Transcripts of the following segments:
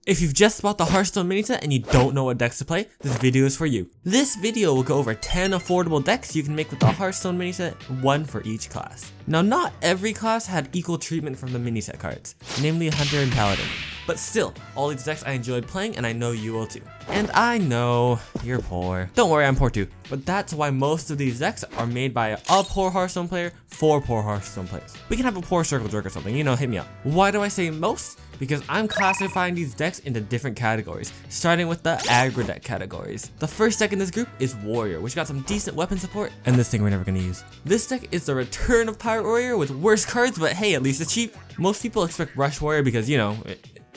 If you've just bought the Hearthstone mini set and you don't know what decks to play, this video is for you. This video will go over 10 affordable decks you can make with the Hearthstone mini set, one for each class. Now, not every class had equal treatment from the mini set cards, namely Hunter and Paladin. But still, all these decks I enjoyed playing, and I know you will too. And I know you're poor. Don't worry, I'm poor too. But that's why most of these decks are made by a poor Hearthstone player for poor Hearthstone players. We can have a poor Circle Jerk or something, you know, hit me up. Why do I say most? Because I'm classifying these decks into different categories, starting with the aggro deck categories. The first deck in this group is Warrior, which got some decent weapon support, and this thing we're never gonna use. This deck is the return of Pirate Warrior with worse cards, but hey, at least it's cheap. Most people expect Rush Warrior because, you know,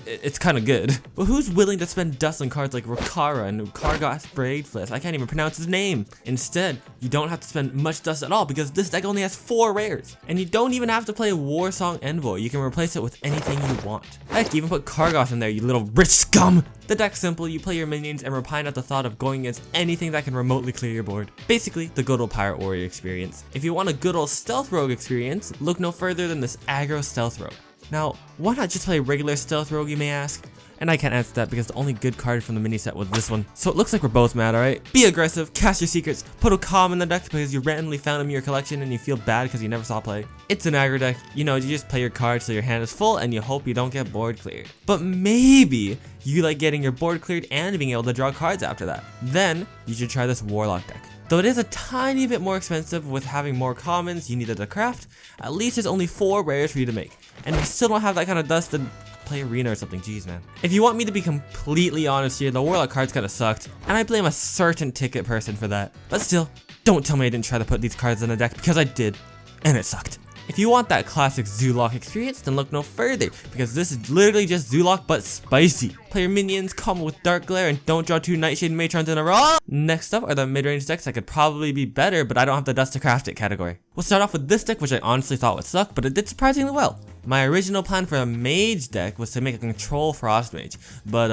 it's kind of good. But who's willing to spend dust on cards like Rukara and Kargas Braidflip? I can't even pronounce his name. Instead, you don't have to spend much dust at all because this deck only has 4 rares. And you don't even have to play Warsong Envoy. You can replace it with anything you want. Heck, even put Kargas in there, you little rich scum! The deck's simple, you play your minions and repine at the thought of going against anything that can remotely clear your board. Basically, the good old Pirate Warrior experience. If you want a good old Stealth Rogue experience, look no further than this aggro Stealth Rogue. Now, why not just play regular Stealth Rogue, you may ask? And I can't answer that because the only good card from the mini set was this one. So it looks like we're both mad, alright? Be aggressive, cast your secrets, put a calm in the deck because you randomly found him in your collection and you feel bad because you never saw play. It's an aggro deck, you know, you just play your cards till your hand is full and you hope you don't get board cleared. But maybe you like getting your board cleared and being able to draw cards after that. Then you should try this Warlock deck. Though it is a tiny bit more expensive with having more commons you needed to craft, at least there's only 4 rares for you to make. And if you still don't have that kind of dust, then play Arena or something, jeez man. If you want me to be completely honest here, the Warlock cards kinda sucked, and I blame a certain ticket person for that. But still, don't tell me I didn't try to put these cards in the deck because I did, and it sucked. If you want that classic Zoolock experience, then look no further, because this is literally just Zoolock but spicy. Play your minions, combo with Dark Glare, and don't draw 2 Nightshade Matrons in a row! Next up are the mid-range decks that could probably be better, but I don't have the dust to craft it category. We'll start off with this deck, which I honestly thought would suck, but it did surprisingly well. My original plan for a mage deck was to make a control frost mage, but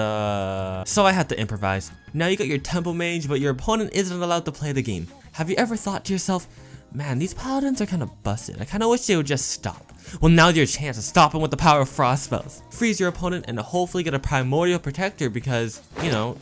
so I had to improvise. Now you got your temple mage, but your opponent isn't allowed to play the game. Have you ever thought to yourself, man, these paladins are kind of busted. I kind of wish they would just stop. Well, now's your chance to stop them with the power of frost spells. Freeze your opponent and hopefully get a primordial protector because, you know,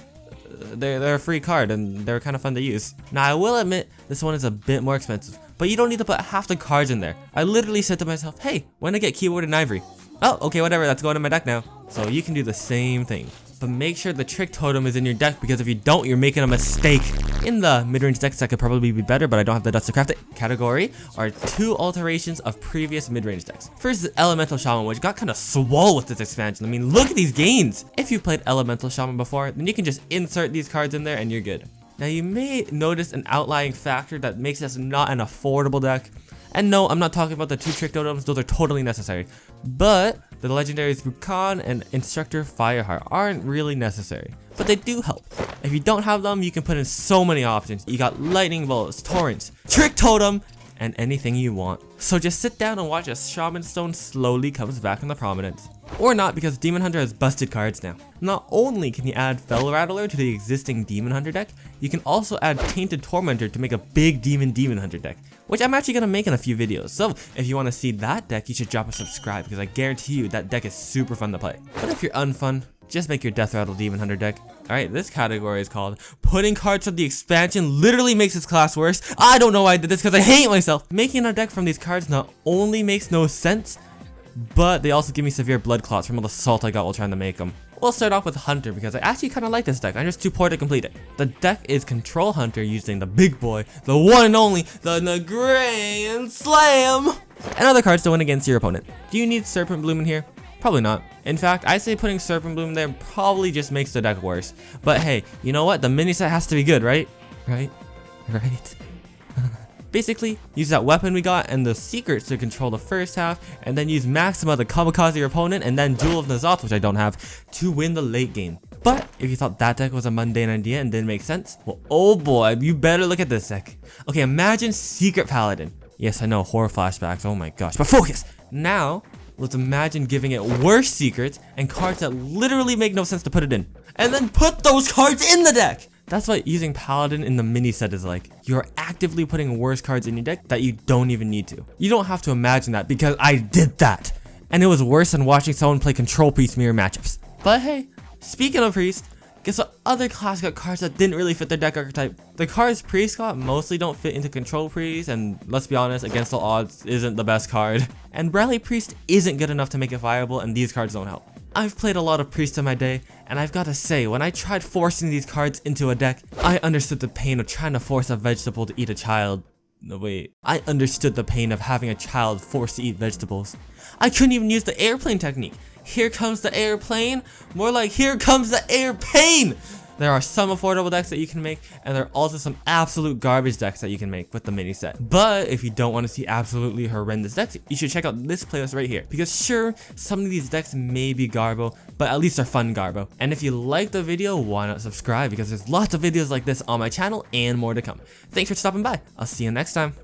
they're a free card and they're kind of fun to use. Now, I will admit, this one is a bit more expensive, but you don't need to put half the cards in there. I literally said to myself, hey, when I get Keyboard and Ivory? Oh, okay, whatever, that's going in my deck now. So you can do the same thing. But make sure the Trick Totem is in your deck because if you don't, you're making a mistake. In the mid-range decks that could probably be better, but I don't have the dust to craft it category, are 2 alterations of previous mid-range decks. First is Elemental Shaman, which got kind of swole with this expansion. I mean, look at these gains! If you've played Elemental Shaman before, then you can just insert these cards in there and you're good. Now you may notice an outlying factor that makes this not an affordable deck. And no, I'm not talking about the 2 Trick Totems, those are totally necessary. But the legendaries Bukan and Instructor Fireheart aren't really necessary, but they do help. If you don't have them, you can put in so many options. You got Lightning Bolts, Torrents, Trick Totem, and anything you want. So just sit down and watch as Shaman Stone slowly comes back into prominence. Or not, because Demon Hunter has busted cards now. Not only can you add Fell Rattler to the existing Demon Hunter deck, you can also add Tainted Tormentor to make a big Demon Hunter deck, which I'm actually going to make in a few videos. So if you want to see that deck, you should drop a subscribe because I guarantee you that deck is super fun to play. But if you're unfun, just make your Death Rattle Demon Hunter deck. Alright, this category is called Putting Cards from the Expansion Literally Makes This Class Worse. I don't know why I did this because I hate myself. Making a deck from these cards not only makes no sense, but they also give me severe blood clots from all the salt I got while trying to make them. We'll start off with Hunter because I actually kind of like this deck. I'm just too poor to complete it. The deck is Control Hunter using the big boy, the one and only, the Nagrayan Slam, and other cards to win against your opponent. Do you need Serpent Bloom in here? Probably not. In fact, I say putting Serpent Bloom there probably just makes the deck worse. But hey, you know what? The mini set has to be good, right? Right? Basically, use that weapon we got and the secrets to control the first half, and then use Maxima to kamikaze your opponent, and then Jewel of N'Zoth, which I don't have, to win the late game. But if you thought that deck was a mundane idea and didn't make sense, well, oh boy, you better look at this deck. Okay, imagine Secret Paladin. Yes, I know, horror flashbacks, oh my gosh, but focus! Now, let's imagine giving it worse secrets and cards that literally make no sense to put it in. And then put those cards in the deck! That's what using Paladin in the mini set is like. You're actively putting worse cards in your deck that you don't even need to. You don't have to imagine that because I did that. And it was worse than watching someone play control piece mirror matchups. But hey, Speaking of priest, guess what other class got cards that didn't really fit their deck archetype? The cards priest got mostly don't fit into control priest, and let's be honest, against all odds isn't the best card. And rally priest isn't good enough to make it viable, and these cards don't help. I've played a lot of priest in my day, and I've gotta say, when I tried forcing these cards into a deck, I understood the pain of trying to force a vegetable to eat a child. No, wait. I understood the pain of having a child forced to eat vegetables. I couldn't even use the airplane technique. Here comes the airplane. More like, here comes the airplane! There are some affordable decks that you can make, and there are also some absolute garbage decks that you can make with the mini set. But if you don't want to see absolutely horrendous decks, you should check out this playlist right here. Because sure, some of these decks may be garbo, but at least they're fun garbo. And if you like the video, why not subscribe? Because there's lots of videos like this on my channel and more to come. Thanks for stopping by. I'll see you next time.